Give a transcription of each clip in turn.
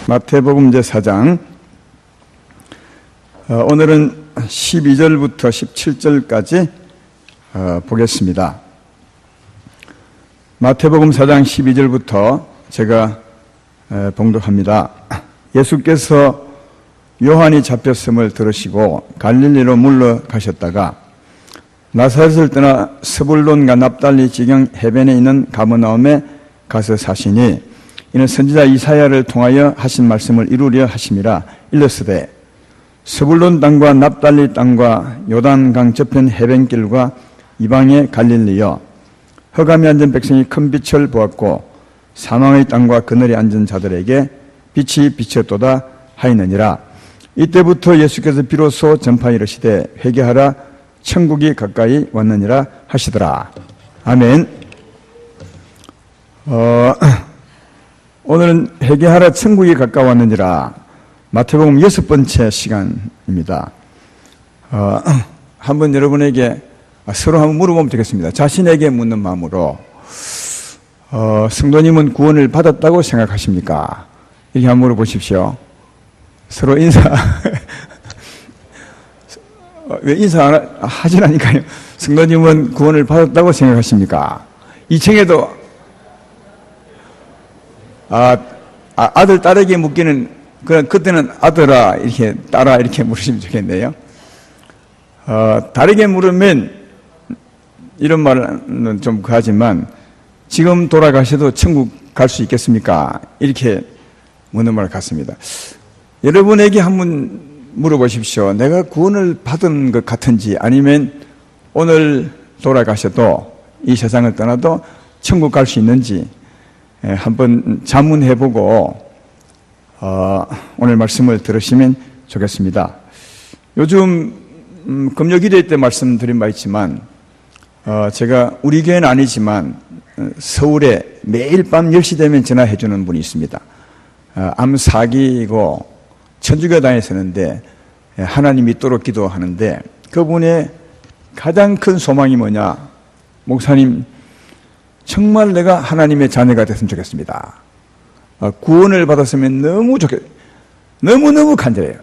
마태복음 제4장 오늘은 12절부터 17절까지 보겠습니다. 마태복음 4장 12절부터 제가 봉독합니다. 예수께서 요한이 잡혔음을 들으시고 갈릴리로 물러가셨다가 나사렛을 떠나 스불론과 납달리 지경 해변에 있는 가버나움에 가서 사시니 이는 선지자 이사야를 통하여 하신 말씀을 이루려 하심이라. 일렀으되 스불론 땅과 납달리 땅과 요단강 저편 해변길과 이방의 갈릴리여, 흑암에 앉은 백성이 큰 빛을 보았고 사망의 땅과 그늘에 앉은 자들에게 빛이 비쳤도다 하였느니라. 이때부터 예수께서 비로소 전파 이르시되 회개하라, 천국이 가까이 왔느니라 하시더라. 아멘. 오늘은 회개하라, 천국이 가까웠느니라, 마태복음 6번째 시간입니다. 한번 여러분에게 서로 한번 물어보면 되겠습니다. 자신에게 묻는 마음으로 성도님은 구원을 받았다고 생각하십니까? 이렇게 한번 물어보십시오. 서로 인사 왜 인사 안 하시라니까요. 성도님은 구원을 받았다고 생각하십니까? 2층에도 아들, 딸에게 묻기는, 그때는 아들아, 이렇게, 딸아, 이렇게 물으시면 좋겠네요. 다르게 물으면, 이런 말은 좀 그하지만, 지금 돌아가셔도 천국 갈 수 있겠습니까? 이렇게 묻는 말 같습니다. 여러분에게 한번 물어보십시오. 내가 구원을 받은 것 같은지, 아니면 오늘 돌아가셔도, 이 세상을 떠나도 천국 갈 수 있는지, 한번 자문해보고 오늘 말씀을 들으시면 좋겠습니다. 요즘 금요기도회 때 말씀드린 바 있지만 제가 우리 교회는 아니지만 서울에 매일 밤 10시 되면 전화해주는 분이 있습니다. 암 사기이고 천주교 다녔었는데 하나님 믿도록 기도하는데, 그분의 가장 큰 소망이 뭐냐? 목사님, 정말 내가 하나님의 자녀가 됐으면 좋겠습니다. 구원을 받았으면 너무너무 간절해요.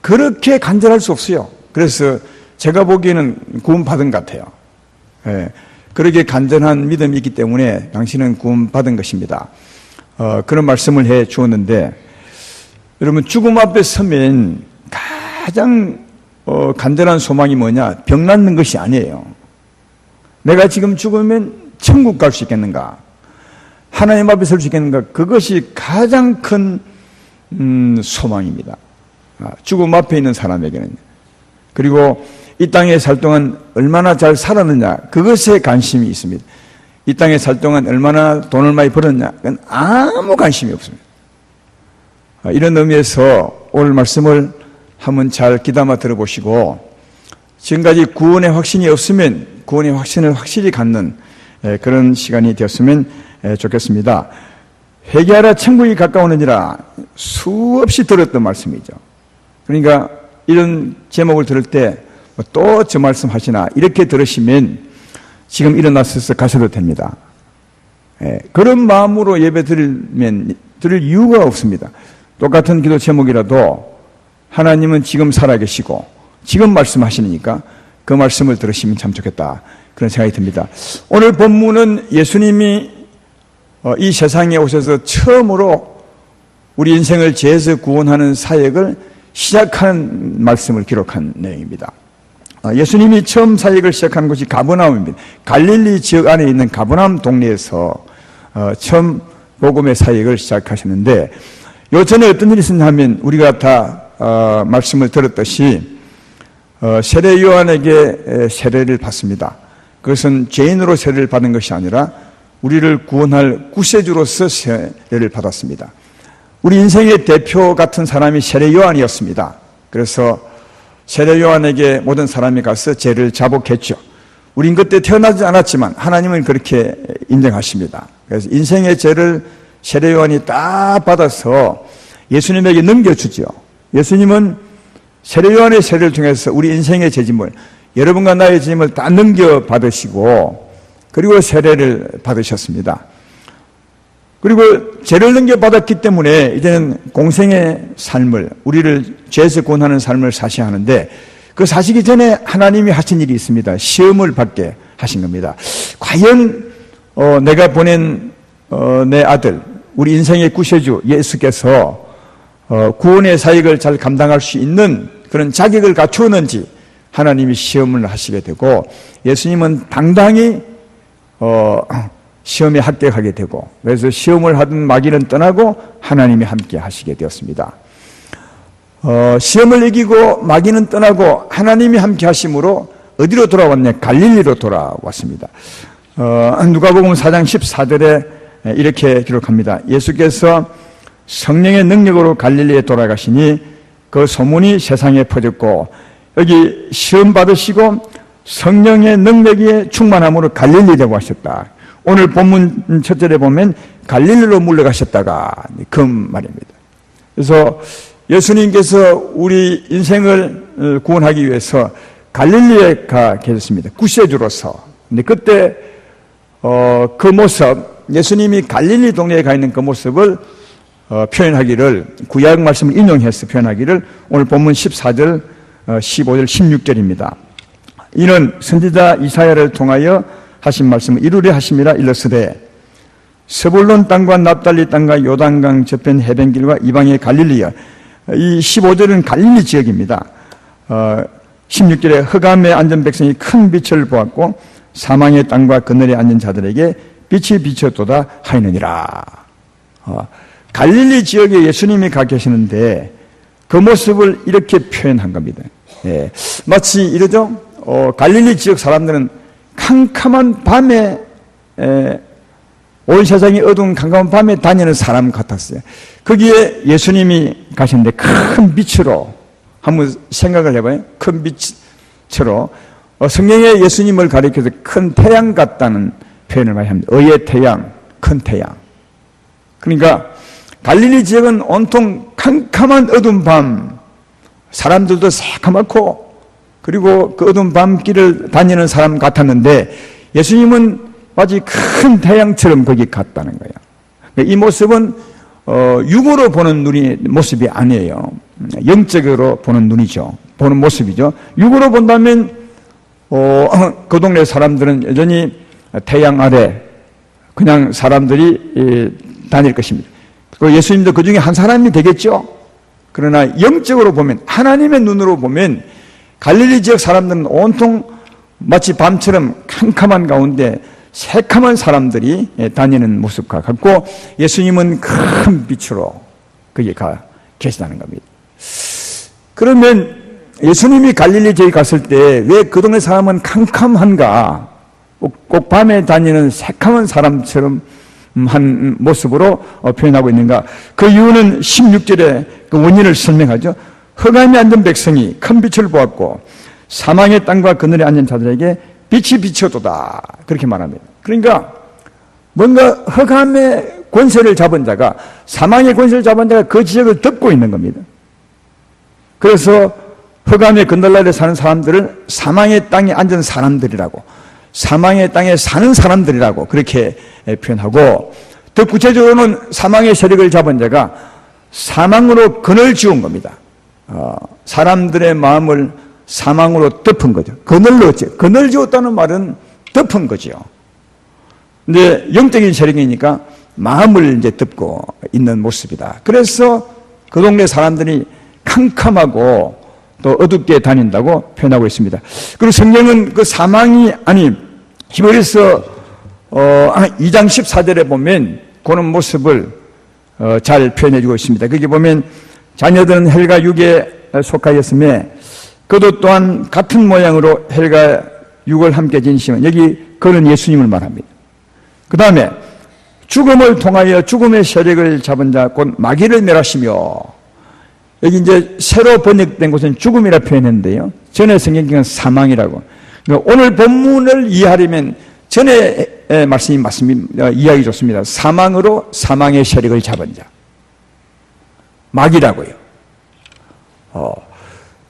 그렇게 간절할 수 없어요. 그래서 제가 보기에는 구원 받은 것 같아요. 그렇게 간절한 믿음이 있기 때문에 당신은 구원 받은 것입니다. 그런 말씀을 해 주었는데, 여러분, 죽음 앞에 서면 가장 간절한 소망이 뭐냐? 병 낫는 것이 아니에요. 내가 지금 죽으면 천국 갈 수 있겠는가? 하나님 앞에 설 수 있겠는가? 그것이 가장 큰 소망입니다. 죽음 앞에 있는 사람에게는. 그리고 이 땅에 살 동안 얼마나 잘 살았느냐? 그것에 관심이 있습니다. 이 땅에 살 동안 얼마나 돈을 많이 벌었냐? 그건 아무 관심이 없습니다. 이런 의미에서 오늘 말씀을 한번 잘 귀담아 들어보시고, 지금까지 구원의 확신이 없으면 구원의 확신을 확실히 갖는 그런 시간이 되었으면 좋겠습니다. 회개하라, 천국이 가까우느니라, 수없이 들었던 말씀이죠. 그러니까 이런 제목을 들을 때 또 저 말씀 하시나, 이렇게 들으시면 지금 일어나셔서 가셔도 됩니다. 그런 마음으로 예배 드릴 이유가 없습니다. 똑같은 기도 제목이라도 하나님은 지금 살아계시고 지금 말씀하시니까 그 말씀을 들으시면 참 좋겠다, 그런 생각이 듭니다. 오늘 본문은 예수님이 이 세상에 오셔서 처음으로 우리 인생을 죄에서 구원하는 사역을 시작하는 말씀을 기록한 내용입니다. 예수님이 처음 사역을 시작한 곳이 가버나움입니다. 갈릴리 지역 안에 있는 가버나움 동네에서 처음 복음의 사역을 시작하셨는데, 요 전에 어떤 일이 있었냐 하면 우리가 다 말씀을 들었듯이 세례 요한에게 세례를 받습니다. 그것은 죄인으로 세례를 받은 것이 아니라 우리를 구원할 구세주로서 세례를 받았습니다. 우리 인생의 대표 같은 사람이 세례 요한이었습니다. 그래서 세례 요한에게 모든 사람이 가서 죄를 자복했죠. 우린 그때 태어나지 않았지만 하나님은 그렇게 인정하십니다. 그래서 인생의 죄를 세례 요한이 다 받아서 예수님에게 넘겨주죠. 예수님은 세례 요한의 세례를 통해서 우리 인생의 죄짐을, 여러분과 나의 죄짐을 다 넘겨받으시고 그리고 세례를 받으셨습니다. 그리고 죄를 넘겨받았기 때문에 이제는 공생의 삶을, 우리를 죄에서 구원하는 삶을 사셔야 하는데, 그 사시기 전에 하나님이 하신 일이 있습니다. 시험을 받게 하신 겁니다. 과연 내가 보낸 내 아들, 우리 인생의 구세주 예수께서 구원의 사역을 잘 감당할 수 있는 그런 자격을 갖추었는지 하나님이 시험을 하시게 되고, 예수님은 당당히 시험에 합격하게 되고, 그래서 시험을 하던 마귀는 떠나고 하나님이 함께 하시게 되었습니다. 시험을 이기고 마귀는 떠나고 하나님이 함께 하심으로 어디로 돌아왔냐? 갈릴리로 돌아왔습니다. 누가복음 4장 14절에 이렇게 기록합니다. 예수께서 성령의 능력으로 갈릴리에 돌아가시니 그 소문이 세상에 퍼졌고, 여기 시험 받으시고 성령의 능력에 충만함으로 갈릴리라고 하셨다. 오늘 본문 첫 절에 보면 갈릴리로 물러가셨다가 그 말입니다. 그래서 예수님께서 우리 인생을 구원하기 위해서 갈릴리에 가 계셨습니다. 구세주로서. 근데 그때 그 모습, 예수님이 갈릴리 동네에 가 있는 그 모습을 표현하기를, 구약 말씀을 인용해서 표현하기를 오늘 본문 14절, 15절, 16절입니다. 이는 선지자 이사야를 통하여 하신 말씀을 이루려 하심이라 일렀으되, 스불론 땅과 납달리 땅과 요단강 저편 해변길과 이방의 갈릴리여. 이 15절은 갈릴리 지역입니다. 16절에 흑암에 앉은 백성이 큰 빛을 보았고 사망의 땅과 그늘에 앉은 자들에게 빛이 비쳤도다 하이느니라. 갈릴리 지역에 예수님이 가 계시는데 그 모습을 이렇게 표현한 겁니다. 예, 마치 이러죠. 갈릴리 지역 사람들은 캄캄한 밤에, 온 세상이 어두운 캄캄한 밤에 다니는 사람 같았어요. 거기에 예수님이 가셨는데 큰 빛으로, 한번 생각을 해봐요. 큰 빛으로. 성경에 예수님을 가리켜서 큰 태양 같다는 표현을 많이 합니다. 의의 태양, 큰 태양. 그러니까 갈릴리 지역은 온통 캄캄한 어두운 밤, 사람들도 새까맣고, 그리고 그 어두운 밤길을 다니는 사람 같았는데 예수님은 마치 큰 태양처럼 거기 갔다는 거예요. 이 모습은 육으로 보는 모습이 아니에요. 영적으로 보는 눈이죠. 보는 모습이죠. 육으로 본다면 그 동네 사람들은 여전히 태양 아래 그냥 사람들이 다닐 것입니다. 그리고 예수님도 그 중에 한 사람이 되겠죠. 그러나 영적으로 보면, 하나님의 눈으로 보면 갈릴리 지역 사람들은 온통 마치 밤처럼 캄캄한 가운데 새카만 사람들이 다니는 모습과 같고, 예수님은 큰 빛으로 거기에 가 계시다는 겁니다. 그러면 예수님이 갈릴리 지역에 갔을 때 왜 그 동네 사람은 캄캄한가? 꼭 밤에 다니는 새카만 사람처럼 한 모습으로 표현하고 있는가? 그 이유는 16절에 그 원인을 설명하죠. 흑암에 앉은 백성이 큰 빛을 보았고 사망의 땅과 그늘에 앉은 자들에게 빛이 비춰도다, 그렇게 말합니다. 그러니까 뭔가 흑암의 권세를 잡은 자가, 사망의 권세를 잡은 자가 그 지역을 덮고 있는 겁니다. 그래서 흑암의 그늘 아래 사는 사람들을 사망의 땅에 앉은 사람들이라고, 사망의 땅에 사는 사람들이라고 그렇게 표현하고, 더 구체적으로는 사망의 세력을 잡은 자가 사망으로 그늘 지은 겁니다. 사람들의 마음을 사망으로 덮은 거죠. 그늘 지었다는 말은 덮은 거죠. 근데 영적인 세력이니까 마음을 이제 덮고 있는 모습이다. 그래서 그 동네 사람들이 캄캄하고 또 어둡게 다닌다고 표현하고 있습니다. 그리고 성경은 그 사망이, 히브리서 2장 14절에 보면 그런 모습을 잘 표현해주고 있습니다. 거기 보면 자녀들은 헬과 육에 속하였으며 그도 또한 같은 모양으로 헬과 육을 함께 지니시면, 여기 그는 예수님을 말합니다. 그 다음에 죽음을 통하여 죽음의 세력을 잡은 자 곧 마귀를 멸하시며, 여기 이제 새로 번역된 곳은 죽음이라 표현했는데요, 전에 성경은 사망이라고. 그러니까 오늘 본문을 이해하려면 전에 말씀이 이해하기 좋습니다. 사망으로 사망의 세력을 잡은 자, 마귀라고요.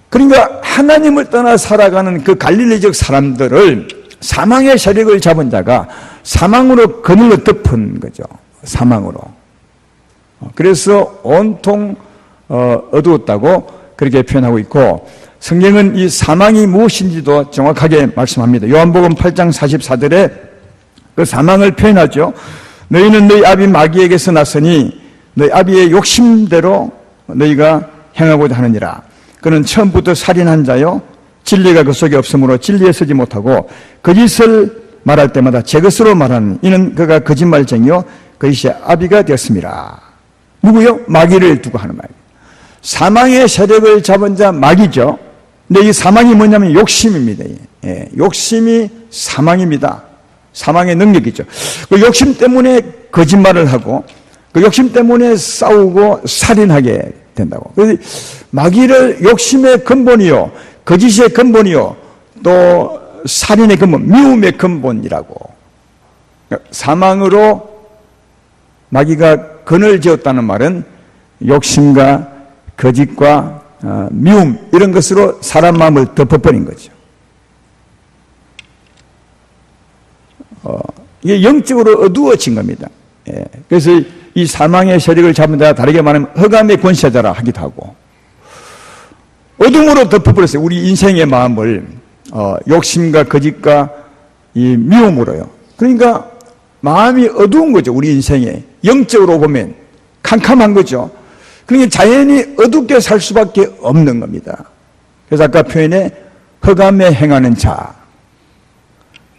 그러니까 하나님을 떠나 살아가는 그 갈릴리 지역 사람들을 사망의 세력을 잡은 자가 사망으로 그늘로 덮은 거죠. 사망으로. 그래서 온통 어두웠다고 그렇게 표현하고 있고, 성경은 이 사망이 무엇인지도 정확하게 말씀합니다. 요한복음 8장 44절에 그 사망을 표현하죠. 너희는 너희 아비 마귀에게서 났으니 너희 아비의 욕심대로 너희가 행하고자 하느니라. 그는 처음부터 살인한 자요, 진리가 그 속에 없으므로 진리에 서지 못하고 거짓을 말할 때마다 제 것으로 말하는 이는 그가 거짓말쟁이요 거짓의 아비가 되었습니다. 누구요? 마귀를 두고 하는 말이에요. 사망의 세력을 잡은 자 마귀죠. 근데 이 사망이 뭐냐면 욕심입니다. 예, 욕심이 사망입니다. 사망의 능력이죠. 그 욕심 때문에 거짓말을 하고 그 욕심 때문에 싸우고 살인하게 된다고. 그래서 마귀를 욕심의 근본이요, 거짓의 근본이요, 또 살인의 근본, 미움의 근본이라고. 사망으로 마귀가 근을 지었다는 말은 욕심과 거짓과 미움 이런 것으로 사람 마음을 덮어버린 거죠. 이게 영적으로 어두워진 겁니다. 예. 그래서 이 사망의 세력을 잡은 자가 다르게 말하면 흑암의 권세자라 하기도 하고, 어둠으로 덮어버렸어요. 우리 인생의 마음을 욕심과 거짓과 이 미움으로요. 그러니까 마음이 어두운 거죠. 우리 인생에 영적으로 보면 캄캄한 거죠. 그러니까 자연히 어둡게 살 수밖에 없는 겁니다. 그래서 아까 표현에 흑암에 행하는 자,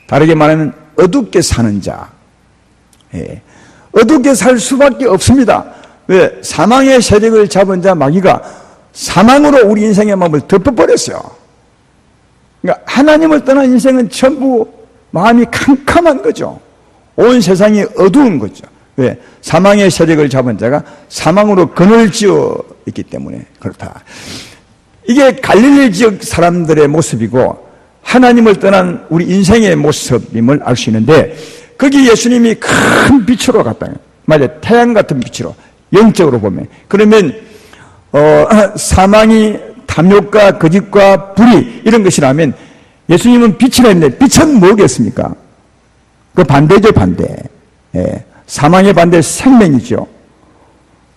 다르게 말하면 어둡게 사는 자. 예. 어둡게 살 수밖에 없습니다. 왜? 사망의 세력을 잡은 자 마귀가 사망으로 우리 인생의 마음을 덮어버렸어요. 그러니까 하나님을 떠난 인생은 전부 마음이 캄캄한 거죠. 온 세상이 어두운 거죠. 왜? 사망의 세력을 잡은 자가 사망으로 근을 지어 있기 때문에 그렇다. 이게 갈릴리 지역 사람들의 모습이고 하나님을 떠난 우리 인생의 모습임을 알 수 있는데, 거기 예수님이 큰 빛으로 갔다. 맞아요. 태양 같은 빛으로. 영적으로 보면. 그러면 사망이 탐욕과 거짓과 불의 이런 것이라면 예수님은 빛이라 했는데 빛은 뭐겠습니까? 그 반대죠, 반대. 예. 사망의 반대 생명이죠.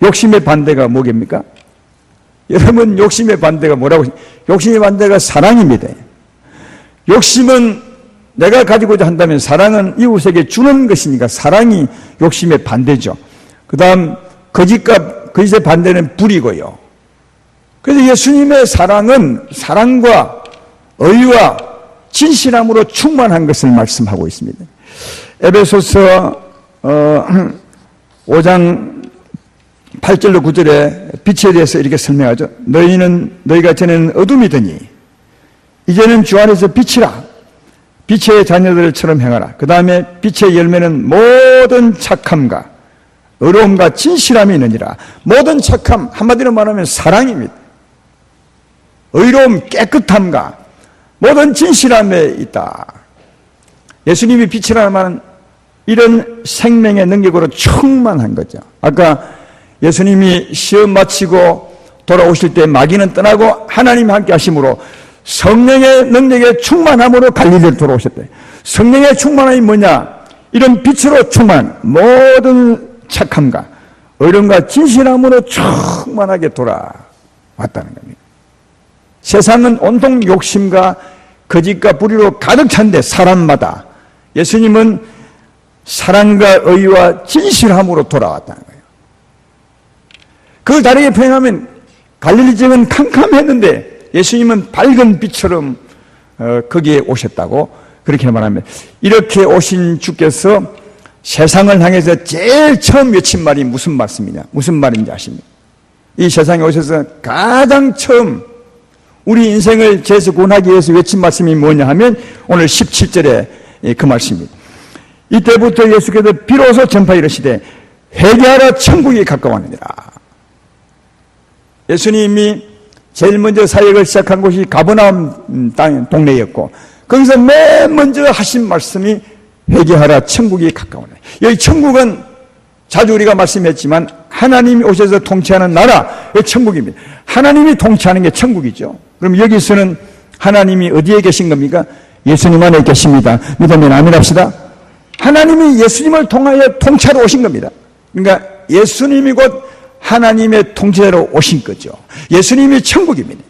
욕심의 반대가 뭐겠습니까? 여러분, 욕심의 반대가 뭐라고? 욕심의 반대가 사랑입니다. 욕심은 내가 가지고자 한다면 사랑은 이웃에게 주는 것이니까 사랑이 욕심의 반대죠. 그 다음 거짓의 반대는 불이고요. 그래서 예수님의 사랑은 사랑과 의와 진실함으로 충만한 것을 말씀하고 있습니다. 에베소서 5장 8절로 9절에 빛에 대해서 이렇게 설명하죠. 너희가 전에는 어둠이더니 이제는 주 안에서 빛이라. 빛의 자녀들처럼 행하라. 그 다음에 빛의 열매는 모든 착함과 의로움과 진실함이 있느니라. 모든 착함, 한마디로 말하면 사랑입니다. 의로움, 깨끗함과 모든 진실함에 있다. 예수님이 빛이라는 말은 이런 생명의 능력으로 충만한 거죠. 아까 예수님이 시험 마치고 돌아오실 때 마귀는 떠나고 하나님이 함께 하심으로 성령의 능력에 충만함으로 갈릴리로 돌아오셨대. 성령의 충만함이 뭐냐? 이런 빛으로 충만한 모든 착함과 의로움과 진실함으로 충만하게 돌아왔다는 겁니다. 세상은 온통 욕심과 거짓과 불의로 가득 찬데 사람마다 예수님은 사랑과 의와 진실함으로 돌아왔다는 거예요. 그걸 다르게 표현하면 갈릴리 지역은 캄캄했는데 예수님은 밝은 빛처럼 거기에 오셨다고 그렇게 말합니다. 이렇게 오신 주께서 세상을 향해서 제일 처음 외친 말이 무슨 말씀이냐? 무슨 말인지 아십니까? 이 세상에 오셔서 가장 처음 우리 인생을 죄에서 구원하기 위해서 외친 말씀이 뭐냐 하면 오늘 17절에 그 말씀입니다. 이때부터 예수께서 비로소 전파 이르시되 회개하라 천국이 가까웠느니라. 예수님이 제일 먼저 사역을 시작한 곳이 가버나움 동네였고 거기서 맨 먼저 하신 말씀이 회개하라 천국이 가까우네. 여기 천국은 자주 우리가 말씀했지만 하나님이 오셔서 통치하는 나라의 천국입니다. 하나님이 통치하는 게 천국이죠. 그럼 여기서는 하나님이 어디에 계신 겁니까? 예수님 안에 계십니다. 믿으면 아멘 합시다. 하나님이 예수님을 통하여 통치하러 오신 겁니다. 그러니까 예수님이 곧 하나님의 통치자로 오신 거죠. 예수님이 천국입니다.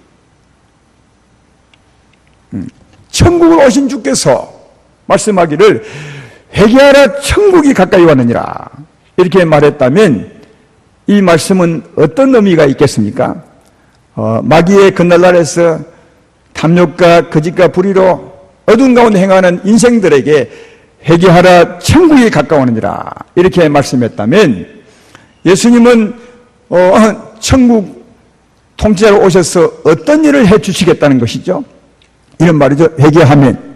천국으로 오신 주께서 말씀하기를 회개하라 천국이 가까이 왔느니라 이렇게 말했다면 이 말씀은 어떤 의미가 있겠습니까? 마귀의 그날날에서 탐욕과 거짓과 불의로 어두운 가운데 행하는 인생들에게 회개하라 천국이 가까우느니라 이렇게 말씀했다면 예수님은 천국 통치자로 오셔서 어떤 일을 해주시겠다는 것이죠? 이런 말이죠. 회개하면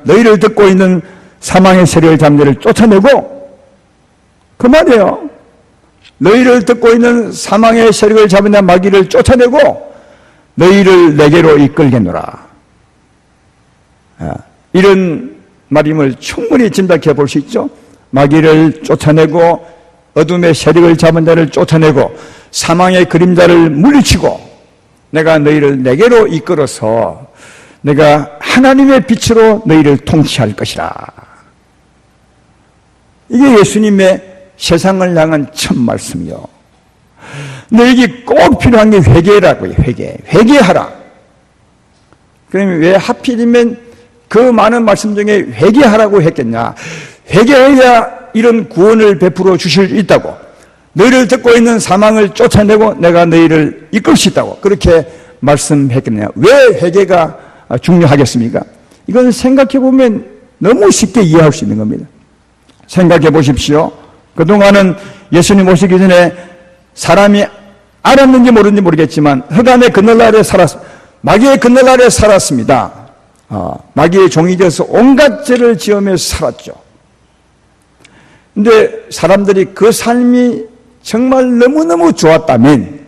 너희를 듣고 있는 사망의 세력을 잡는 자를 쫓아내고, 그 말이에요. 너희를 듣고 있는 사망의 세력을 잡은 자 마귀를 쫓아내고 너희를 내게로 이끌겠노라. 이런 말임을 충분히 짐작해 볼 수 있죠. 마귀를 쫓아내고 어둠의 세력을 잡은 자를 쫓아내고 사망의 그림자를 물리치고 내가 너희를 내게로 이끌어서 내가 하나님의 빛으로 너희를 통치할 것이라. 이게 예수님의 세상을 향한 첫 말씀이요. 너에게 꼭 필요한 게 회개라고요. 회개하라. 그러면 왜 하필이면 그 많은 말씀 중에 회개하라고 했겠냐? 회개해야 이런 구원을 베풀어 주실 수 있다고. 너희를 듣고 있는 사망을 쫓아내고 내가 너희를 이끌 수 있다고 그렇게 말씀했겠냐? 왜 회개가 중요하겠습니까? 이건 생각해 보면 너무 쉽게 이해할 수 있는 겁니다. 생각해 보십시오. 그동안은 예수님 오시기 전에 사람이 알았는지 모르는지 모르겠지만 흑암의 그늘 아래 마귀의 그늘 아래 살았습니다. 마귀의 종이 되어서 온갖 죄를 지으며 살았죠. 근데 사람들이 그 삶이 정말 너무너무 좋았다면,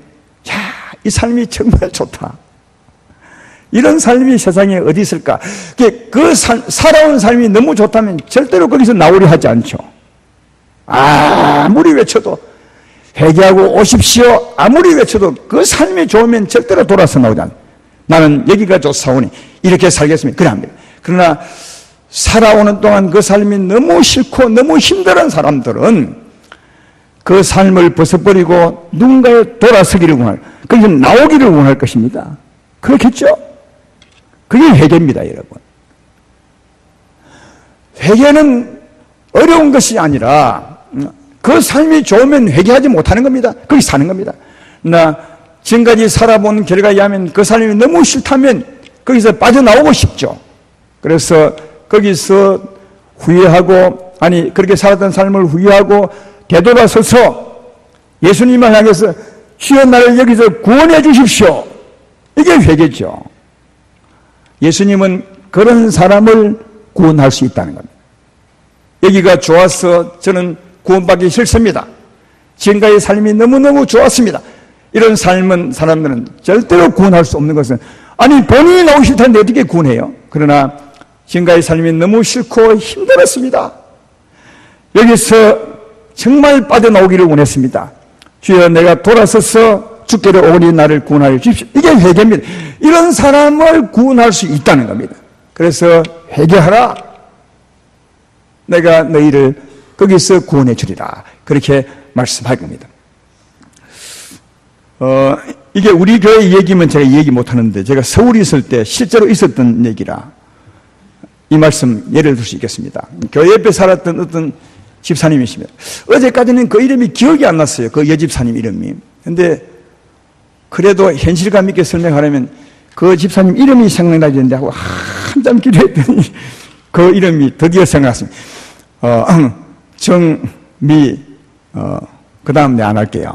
이 삶이 정말 좋다. 이런 삶이 세상에 어디 있을까? 살아온 삶이 너무 좋다면 절대로 거기서 나오려 하지 않죠. 아무리 외쳐도, 회개하고 오십시오. 아무리 외쳐도 그 삶이 좋으면 절대로 돌아서 나오지 않아요. 나는 여기가 좋사오니 이렇게 살겠습니다. 그래 합니다. 그러나 살아오는 동안 그 삶이 너무 싫고 너무 힘든 사람들은 그 삶을 벗어버리고 누군가에 돌아서기를 원할, 거기서 나오기를 원할 것입니다. 그렇겠죠? 그게 회개입니다, 여러분. 회개는 어려운 것이 아니라 그 삶이 좋으면 회개하지 못하는 겁니다. 거기 사는 겁니다. 나 지금까지 살아본 결과에 의하면 그 삶이 너무 싫다면 거기서 빠져나오고 싶죠. 그래서 거기서 후회하고, 그렇게 살았던 삶을 후회하고 되돌아서서 예수님을 향해서 주여 나를 여기서 구원해 주십시오. 이게 회개죠. 예수님은 그런 사람을 구원할 수 있다는 겁니다. 여기가 좋아서 저는 구원받기 싫습니다. 지금까지 삶이 너무너무 좋았습니다. 이런 사람들은 절대로 구원할 수 없는 것은, 본인이 나오기 싫다는데 어떻게 구원해요? 그러나 지금까지 삶이 너무 싫고 힘들었습니다. 여기서 정말 빠져나오기를 원했습니다. 주여 내가 돌아서서 주께로 오니 나를 구원하여 주십시오. 이게 회개입니다. 이런 사람을 구원할 수 있다는 겁니다. 그래서 회개하라. 내가 너희를 거기서 구원해 주리라. 그렇게 말씀할 겁니다. 이게 우리 교회 얘기면 제가 얘기 못하는데 제가 서울에 있을 때 실제로 있었던 얘기라 이 말씀 예를 들 수 있겠습니다. 교회 옆에 살았던 어떤 집사님이십니다. 어제까지는 그 이름이 기억이 안 났어요. 그 여집사님 이름이. 근데 그래도 현실감 있게 설명하려면 그 집사님 이름이 생각나야 되는데 하고 한참 기도했더니 그 이름이 드디어 생각났습니다. 정미, 그 다음 안 할게요.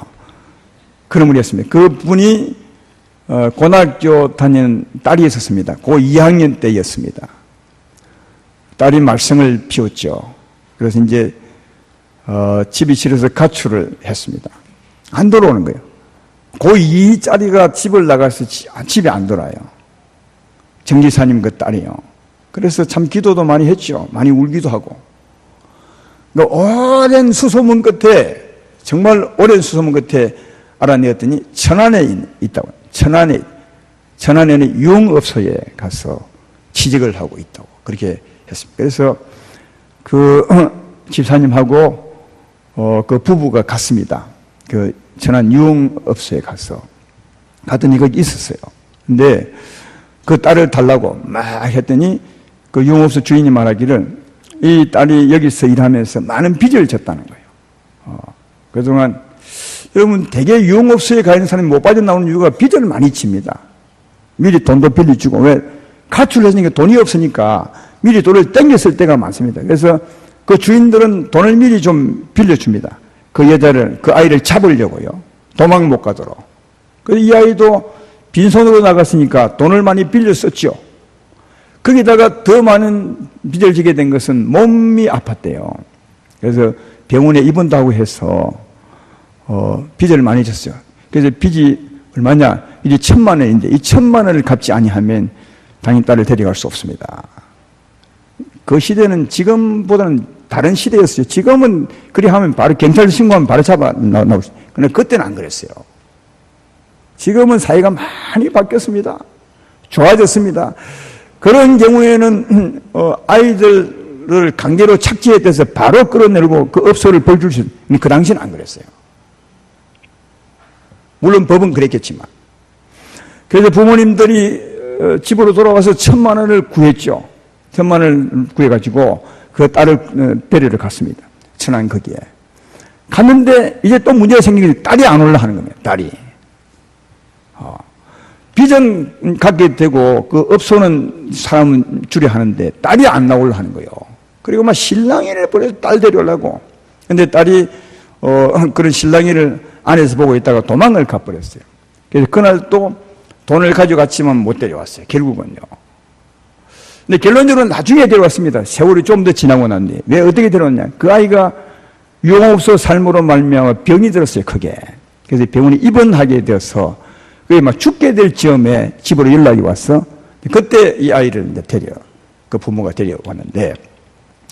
그런 분이었습니다. 그 분이 고등학교 다니는 딸이 있었습니다. 고 2학년 때였습니다. 딸이 말썽을 피웠죠. 그래서 이제 집이 싫어서 가출을 했습니다. 안 돌아오는 거예요. 고2짜리가 집을 나가서 집에 안 돌아요. 정지사님 그 딸이요. 그래서 참 기도도 많이 했죠. 많이 울기도 하고. 오랜 수소문 끝에, 정말 오랜 수소문 끝에 알아내었더니 천안에 있다고. 천안에는 유흥업소에 가서 취직을 하고 있다고 그렇게 했습니다. 그래서 그 집사님하고 그 부부가 갔습니다. 그 천안 유흥업소에 갔더니 거기 있었어요. 근데 그 딸을 달라고 막 했더니 그 유흥업소 주인이 말하기를 이 딸이 여기서 일하면서 많은 빚을 졌다는 거예요. 그동안 여러분 대개 유흥업소에 가 있는 사람이 못 빠져나오는 이유가 빚을 많이 칩니다. 미리 돈도 빌려주고 왜 가출했으니까 돈이 없으니까 미리 돈을 땡겼을 때가 많습니다. 그래서 그 주인들은 돈을 미리 좀 빌려줍니다. 그 여자를 그 아이를 잡으려고요. 도망 못 가도록. 그래서 이 아이도 빈손으로 나갔으니까 돈을 많이 빌려 썼죠. 거기다가 더 많은 빚을 지게 된 것은 몸이 아팠대요. 그래서 병원에 입원도 하고 해서 빚을 많이 졌어요. 그래서 빚이 얼마냐? 이제 1,000만 원인데 이 1,000만 원을 갚지 아니하면 당연히 딸을 데려갈 수 없습니다. 그 시대는 지금보다는 다른 시대였어요. 지금은 그리 하면 바로 경찰 신고하면 바로 잡아 나올 수. 그런데 그때는 안 그랬어요. 지금은 사회가 많이 바뀌었습니다. 좋아졌습니다. 그런 경우에는 아이들을 강제로 착취해서 바로 끌어내고 그 업소를 벌줄 수 있는 그 당시는 안 그랬어요. 물론 법은 그랬겠지만. 그래서 부모님들이 집으로 돌아와서 1,000만 원을 구했죠. 1,000만 원을 구해가지고 그 딸을 데리러 갔습니다. 천안 거기에. 갔는데 이제 또 문제가 생기게 딸이 안 올라 하는 겁니다. 딸이. 빚은 갖게 되고 그 업소는 사람은 줄여 하는데 딸이 안 나오려 하는 거예요. 그리고 막 실랑이를 벌여서 딸 데려오려고. 근데 딸이 그런 실랑이를 안에서 보고 있다가 도망을 가버렸어요. 그래서 그날 또 돈을 가져갔지만 못 데려왔어요. 결국은요. 근데 결론적으로 나중에 데려왔습니다. 세월이 좀 더 지나고 난 뒤에. 왜 어떻게 데려왔냐? 그 아이가 유흥업소 삶으로 말미암아 병이 들었어요. 크게. 그래서 병원에 입원하게 되어서 그게 막 죽게 될 즈음에 집으로 연락이 와서 그때 이 아이를 이제 그 부모가 데려왔는데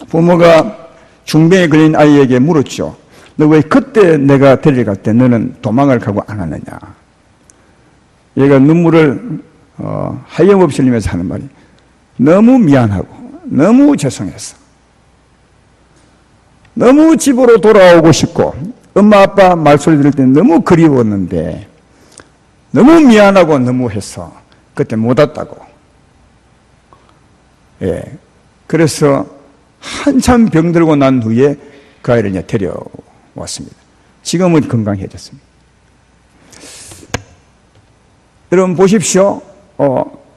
부모가 중병에 걸린 아이에게 물었죠. 너 왜 그때 내가 데려갈 때 너는 도망을 가고 안 하느냐? 얘가 눈물을 하염없이 흘리면서 하는 말이 너무 미안하고 너무 죄송했어. 너무 집으로 돌아오고 싶고 엄마 아빠 말소리 들을 때 너무 그리웠는데 너무 미안하고 너무 해서 그때 못 왔다고. 예. 그래서 한참 병들고 난 후에 그 아이를 이제 데려왔습니다. 지금은 건강해졌습니다. 여러분 보십시오.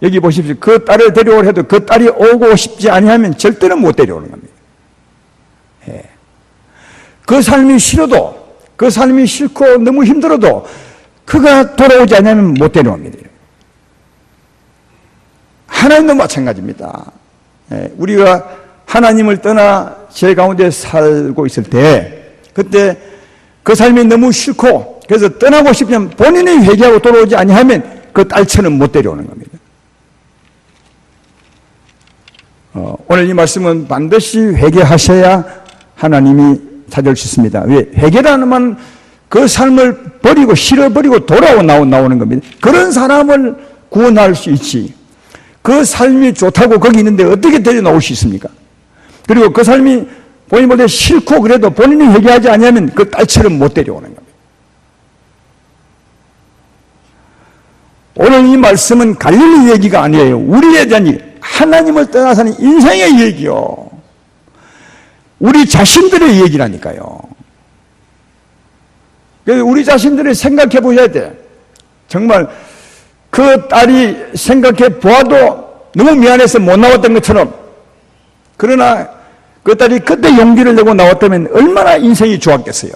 여기 보십시오. 그 딸을 데려오려 해도 그 딸이 오고 싶지 아니하면 절대로 못 데려오는 겁니다. 예. 그 삶이 싫어도, 그 삶이 싫고 너무 힘들어도 그가 돌아오지 않으면 못 데려옵니다. 하나님도 마찬가지입니다. 예. 우리가 하나님을 떠나 제 가운데 살고 있을 때 그때 그 삶이 너무 싫고 그래서 떠나고 싶으면 본인이 회개하고 돌아오지 아니하면 그 딸처럼 못 데려오는 겁니다. 오늘 이 말씀은 반드시 회개하셔야 하나님이 찾을 수 있습니다. 왜? 회개라는 말 그 삶을 버리고 싫어버리고 나오는 겁니다. 그런 사람을 구원할 수 있지. 그 삶이 좋다고 거기 있는데 어떻게 데려나올 수 있습니까? 그리고 그 삶이 본인 보다 싫고 그래도 본인이 회개하지 않으면 그 딸처럼 못 데려오는 겁니다. 오늘 이 말씀은 갈릴리 얘기가 아니에요. 우리에 대한 하나님을 떠나서는 인생의 얘기요. 우리 자신들의 얘기라니까요. 그래서 우리 자신들이 생각해 보셔야 돼. 정말 그 딸이 생각해 보아도 너무 미안해서 못 나왔던 것처럼 그러나 그 딸이 그때 용기를 내고 나왔다면 얼마나 인생이 좋았겠어요.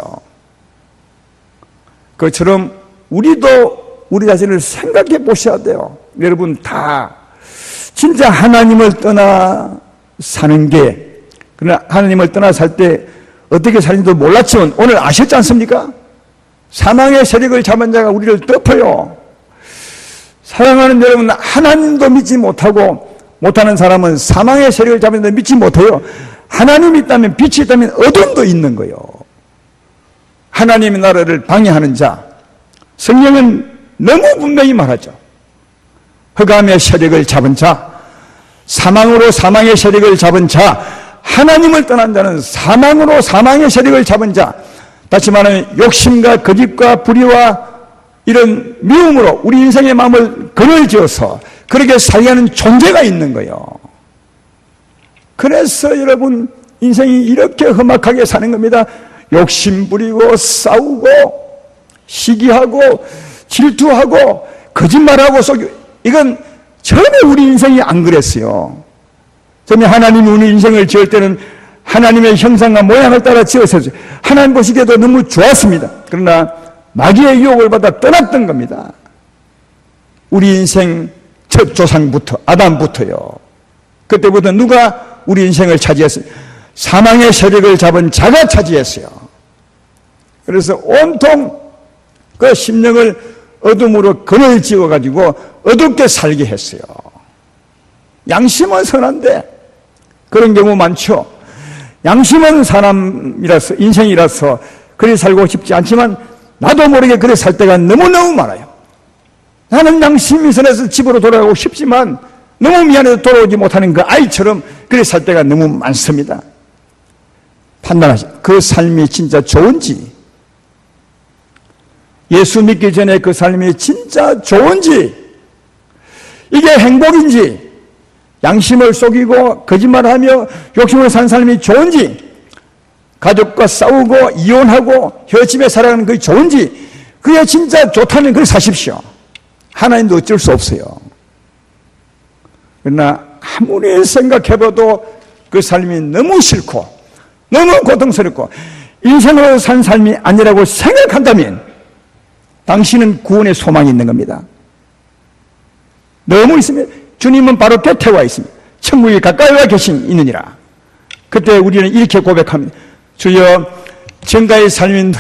그처럼 우리도 우리 자신을 생각해 보셔야 돼요. 여러분 다 진짜 하나님을 떠나 사는 게 그러나 하나님을 떠나 살 때 어떻게 사는지도 몰랐지만 오늘 아셨지 않습니까? 사망의 세력을 잡은 자가 우리를 덮어요. 사랑하는 여러분 하나님도 믿지 못하는 사람은 사망의 세력을 잡은 자 믿지 못해요. 하나님이 있다면 빛이 있다면 어둠도 있는 거예요. 하나님의 나라를 방해하는 자 성경은 너무 분명히 말하죠. 흑암의 세력을 잡은 자, 사망으로 사망의 세력을 잡은 자, 하나님을 떠난 자는 사망으로 사망의 세력을 잡은 자, 다시 말하면 욕심과 거짓과 불의와 이런 미움으로 우리 인생의 마음을 그늘 지어서 그렇게 살게 하는 존재가 있는 거예요. 그래서 여러분 인생이 이렇게 험악하게 사는 겁니다. 욕심 부리고 싸우고 시기하고 질투하고 거짓말하고 속이고, 이건 전혀 우리 인생이 안 그랬어요. 전에 하나님이 우리 인생을 지을 때는 하나님의 형상과 모양을 따라 지었어요. 하나님 보시기에도 너무 좋았습니다. 그러나 마귀의 유혹을 받아 떠났던 겁니다. 우리 인생 첫 조상부터, 아담부터요. 그때부터 누가 우리 인생을 차지했어요? 사망의 세력을 잡은 자가 차지했어요. 그래서 온통 그 심령을 어둠으로 그늘 지어가지고 어둡게 살게 했어요. 양심은 선한데 그런 경우 많죠. 양심은 사람이라서, 인생이라서 그래 살고 싶지 않지만 나도 모르게 그래 살 때가 너무너무 많아요. 나는 양심이 선해서 집으로 돌아가고 싶지만 너무 미안해서 돌아오지 못하는 그 아이처럼 그래 살 때가 너무 많습니다. 판단하시, 그 삶이 진짜 좋은지, 예수 믿기 전에 그 삶이 진짜 좋은지, 이게 행복인지, 양심을 속이고 거짓말하며 욕심을 산 삶이 좋은지, 가족과 싸우고 이혼하고 혈집에 살아가는 그게 좋은지, 그게 진짜 좋다면 그걸 사십시오. 하나님도 어쩔 수 없어요. 그러나 아무리 생각해봐도 그 삶이 너무 싫고 너무 고통스럽고 인생으로 산 삶이 아니라고 생각한다면 당신은 구원의 소망이 있는 겁니다. 너무 있으면 주님은 바로 곁에 와 있습니다. 천국이 가까이 와 있느니라. 그때 우리는 이렇게 고백합니다. 주여, 전가의 삶이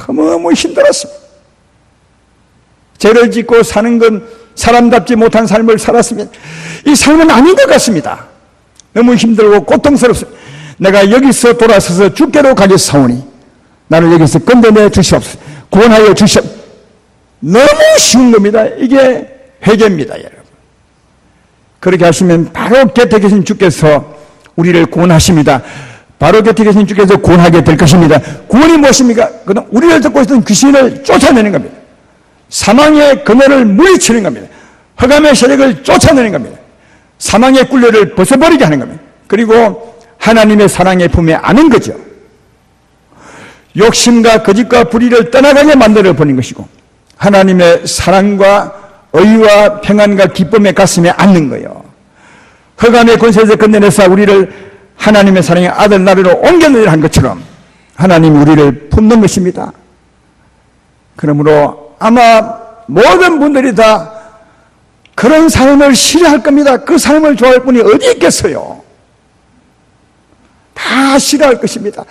너무 힘들었습니다. 죄를 짓고 사는 건 사람답지 못한 삶을 살았습니다. 이 삶은 아닌 것 같습니다. 너무 힘들고 고통스럽습니다. 내가 여기서 돌아서서 주께로 가겠사오니 나를 여기서 건져내 주시옵소서. 구원하여 주시옵소서. 너무 쉬운 겁니다. 이게 회개입니다, 여러분. 그렇게 하시면 바로 곁에 계신 주께서 우리를 구원하십니다. 바로 곁에 계신 주께서 구원하게 될 것입니다. 구원이 무엇입니까? 그동안 우리를 듣고 있던 귀신을 쫓아내는 겁니다. 사망의 그늘을 물리치는 겁니다. 흑암의 세력을 쫓아내는 겁니다. 사망의 굴레를 벗어버리게 하는 겁니다. 그리고 하나님의 사랑의 품에 안는 거죠. 욕심과 거짓과 불의를 떠나가게 만들어 버리는 것이고 하나님의 사랑과 의와 평안과 기쁨의 가슴에 안는 거예요. 흑암의 권세에서 건져내서 우리를 하나님의 사랑의 아들 나라로 옮겨내려 한 것처럼 하나님이 우리를 품는 것입니다. 그러므로 아마 모든 분들이 다 그런 삶을 싫어할 겁니다. 그 삶을 좋아할 분이 어디 있겠어요? 다 싫어할 것입니다.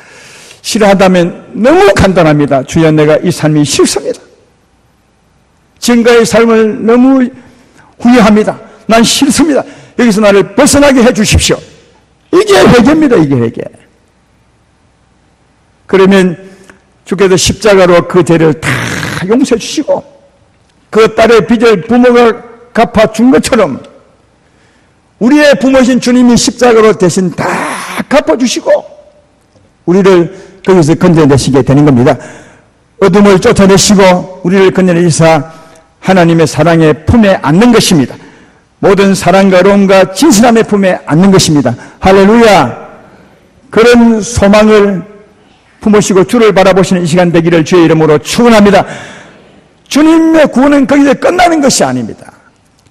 싫어한다면 너무 간단합니다. 주여, 내가 이 삶이 싫습니다. 지금까지의 삶을 너무 후회합니다. 난 싫습니다. 여기서 나를 벗어나게 해 주십시오. 이게 회개입니다. 이게 회개. 그러면 주께서 십자가로 그 죄를 다 용서해 주시고 그 딸의 빚을 부모가 갚아준 것처럼 우리의 부모신 주님이 십자가로 대신 다 갚아주시고 우리를 거기서 건져내시게 되는 겁니다. 어둠을 쫓아내시고 우리를 건져내시사 하나님의 사랑의 품에 안는 것입니다. 모든 사랑과 로움과 진실함의 품에 안는 것입니다. 할렐루야. 그런 소망을 품으시고 주를 바라보시는 이 시간 되기를 주의 이름으로 축원합니다. 주님의 구원은 거기서 끝나는 것이 아닙니다.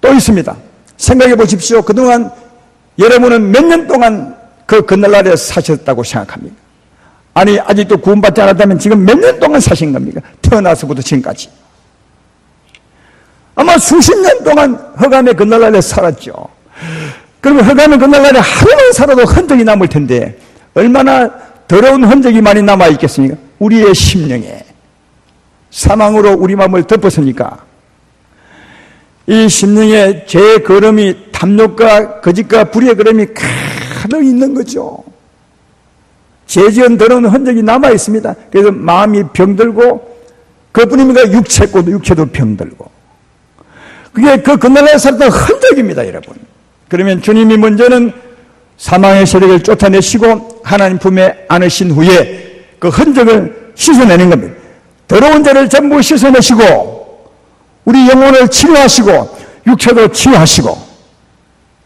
또 있습니다. 생각해 보십시오. 그동안 여러분은 몇 년 동안 그 그날날에 사셨다고 생각합니까? 아니, 아직도 구원받지 않았다면 지금 몇 년 동안 사신 겁니까? 태어나서부터 지금까지. 아마 수십 년 동안 흑암의 그날날에 살았죠. 그러면 흑암의 그날날에 하루만 살아도 흔적이 남을 텐데 얼마나 더러운 흔적이 많이 남아있겠습니까? 우리의 심령에 사망으로 우리 마음을 덮었으니까 이 심령에 죄의 걸음이 탐욕과 거짓과 불의의 걸음이 가득 있는 거죠. 죄지은 더러운 흔적이 남아있습니다. 그래서 마음이 병들고 그뿐입니까? 육체도 병들고 그게 그 그날에 살았던 흔적입니다, 여러분. 그러면 주님이 먼저는 사망의 세력을 쫓아내시고 하나님 품에 안으신 후에 그 흔적을 씻어내는 겁니다. 더러운 죄를 전부 씻어내시고 우리 영혼을 치료하시고 육체도 치유하시고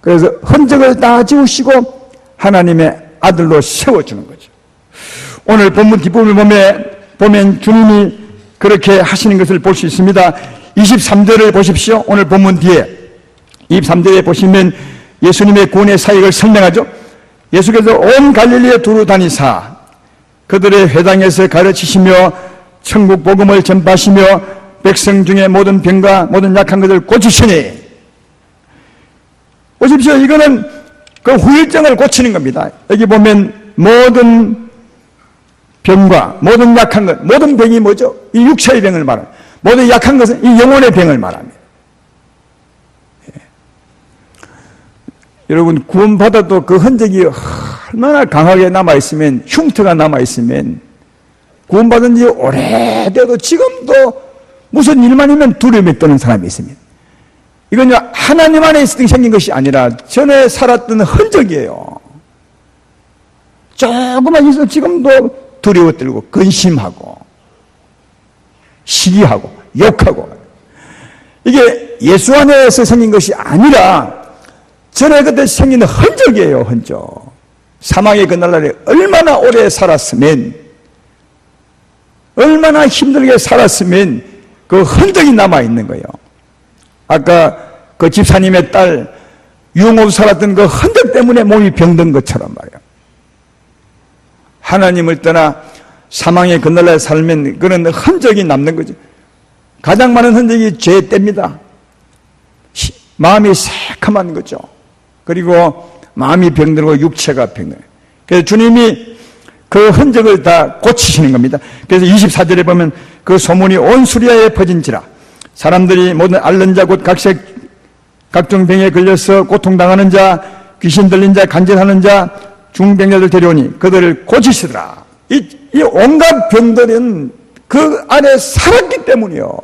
그래서 흔적을 다 지우시고 하나님의 아들로 세워주는 거죠. 오늘 본문 뒷부분을 보면 주님이 그렇게 하시는 것을 볼 수 있습니다. 23절을 보십시오. 오늘 본문 뒤에 23절에 보시면 예수님의 구원의 사역을 설명하죠. 예수께서 온 갈릴리에 두루 다니사 그들의 회당에서 가르치시며 천국 복음을 전파하시며 백성 중에 모든 병과 모든 약한 것을 고치시니, 보십시오. 이거는 그 후유증을 고치는 겁니다. 여기 보면 모든 병과 모든 약한 것, 모든 병이 뭐죠? 이 육체의 병을 말합니다. 모든 약한 것은 이 영혼의 병을 말합니다. 예. 여러분, 구원받아도 그 흔적이 얼마나 강하게 남아있으면, 흉터가 남아있으면, 구원받은 지 오래돼도 지금도 무슨 일만이면 두려움이 떠는 사람이 있습니다. 이건 하나님 안에 생긴 것이 아니라 전에 살았던 흔적이에요. 조금만 있어도 지금도 두려워 떨고 근심하고 시기하고 욕하고, 이게 예수 안에서 생긴 것이 아니라 전에 그때 생긴 흔적이에요. 흔적. 사망의 그날날에 얼마나 오래 살았으면, 얼마나 힘들게 살았으면 그 흔적이 남아있는 거예요. 아까 그 집사님의 딸 유흥 살았던 그 흔적 때문에 몸이 병든 것처럼 말이에요. 하나님을 떠나 사망의 그날날 살면 그런 흔적이 남는 거죠. 가장 많은 흔적이 죄 때입니다. 마음이 새카만 거죠. 그리고 마음이 병들고 육체가 병들어요. 그래서 주님이 그 흔적을 다 고치시는 겁니다. 그래서 24절에 보면 그 소문이 온 수리아에 퍼진지라 사람들이 모든 앓는 자 곧 각종 병에 걸려서 고통당하는 자, 귀신 들린 자, 간질하는 자, 중병자들 데려오니 그들을 고치시더라. 이 온갖 병들은 그 안에 살았기 때문이요.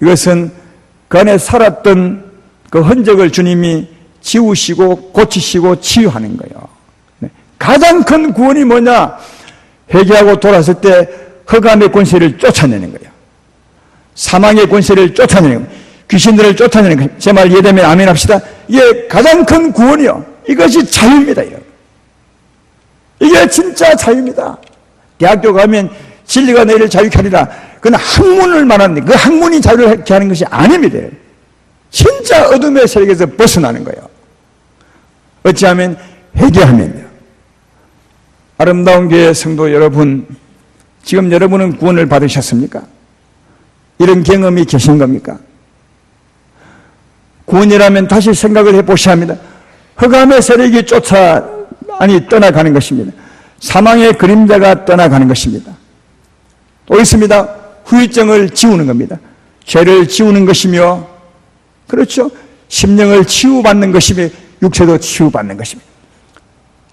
이것은 그 안에 살았던 그 흔적을 주님이 지우시고 고치시고 치유하는 거예요. 가장 큰 구원이 뭐냐? 회개하고 돌아설 때 흑암의 권세를 쫓아내는 거예요. 사망의 권세를 쫓아내는 거예요. 귀신들을 쫓아내는 거예요. 제 말 이해되면 아멘 합시다. 이게 가장 큰 구원이요. 이것이 자유입니다. 이게 진짜 자유입니다. 대학교 가면 진리가 너희를 자유케 하리라. 그건 학문을 말하는데 그 학문이 자유케 하는 것이 아닙니다. 진짜 어둠의 세력에서 벗어나는 거예요. 어찌하면 회개하면요. 아름다운 교회 성도 여러분, 지금 여러분은 구원을 받으셨습니까? 이런 경험이 계신 겁니까? 구원이라면 다시 생각을 해보셔야 합니다. 흑암의 세력이 떠나가는 것입니다. 사망의 그림자가 떠나가는 것입니다. 또 있습니다. 후유증을 지우는 겁니다. 죄를 지우는 것이며, 그렇죠? 심령을 치유받는 것이며 육체도 치유받는 것입니다.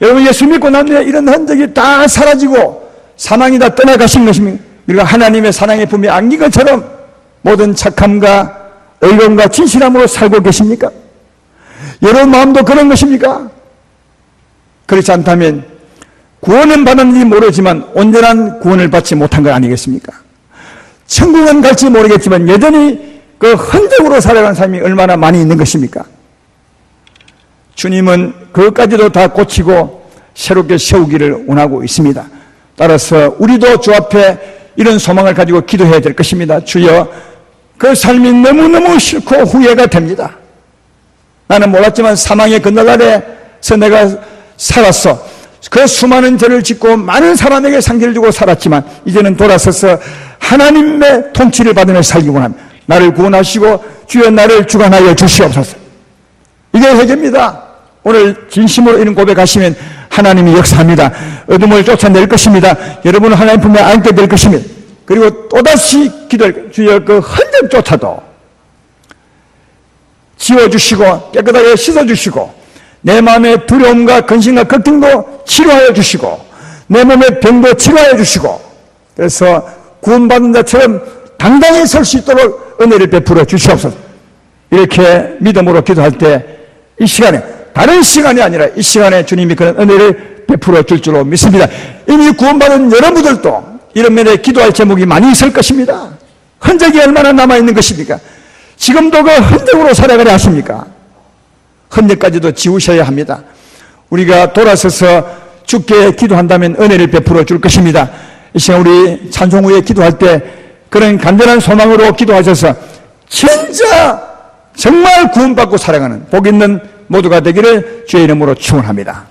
여러분, 예수 믿고 난 뒤에 이런 흔적이 다 사라지고 사망이 다 떠나가신 것입니다. 우리가 하나님의 사랑의 품에 안긴 것처럼 모든 착함과 의로움과 진실함으로 살고 계십니까? 여러분 마음도 그런 것입니까? 그렇지 않다면 구원은 받았는지 모르지만 온전한 구원을 받지 못한 것 아니겠습니까? 천국은 갈지 모르겠지만 여전히 그 흔적으로 살아가는 사람이 얼마나 많이 있는 것입니까? 주님은 그것까지도 다 고치고 새롭게 세우기를 원하고 있습니다. 따라서 우리도 주 앞에 이런 소망을 가지고 기도해야 될 것입니다. 주여, 그 삶이 너무너무 싫고 후회가 됩니다. 나는 몰랐지만 사망의 그날날에서 내가 살았어. 그 수많은 죄를 짓고 많은 사람에게 상처를 주고 살았지만 이제는 돌아서서 하나님의 통치를 받으며 살기 원합니다. 나를 구원하시고 주여 나를 주관하여 주시옵소서. 이게 회개입니다. 오늘 진심으로 이런 고백하시면 하나님이 역사합니다. 어둠을 쫓아낼 것입니다. 여러분은 하나님 품에 안게 될 것입니다. 그리고 또다시 기도할 주여 그 흔적조차도 지워주시고 깨끗하게 씻어주시고 내 마음의 두려움과 근심과 걱정도 치료하여 주시고 내 몸의 병도 치료하여 주시고 그래서 구원받은 자처럼 당당히 설 수 있도록 은혜를 베풀어 주시옵소서. 이렇게 믿음으로 기도할 때 이 시간에 다른 시간이 아니라 이 시간에 주님이 그런 은혜를 베풀어 줄 줄로 믿습니다. 이미 구원받은 여러분들도 이런 면에 기도할 제목이 많이 있을 것입니다. 흔적이 얼마나 남아있는 것입니까? 지금도 그 흔적으로 살아가려 하십니까? 흔적까지도 지우셔야 합니다. 우리가 돌아서서 주께 기도한다면 은혜를 베풀어 줄 것입니다. 이 시간 우리 찬송 후에 기도할 때 그런 간절한 소망으로 기도하셔서 진짜 정말 구원받고 살아가는 복 있는 모두가 되기를 주의 이름으로 축원합니다.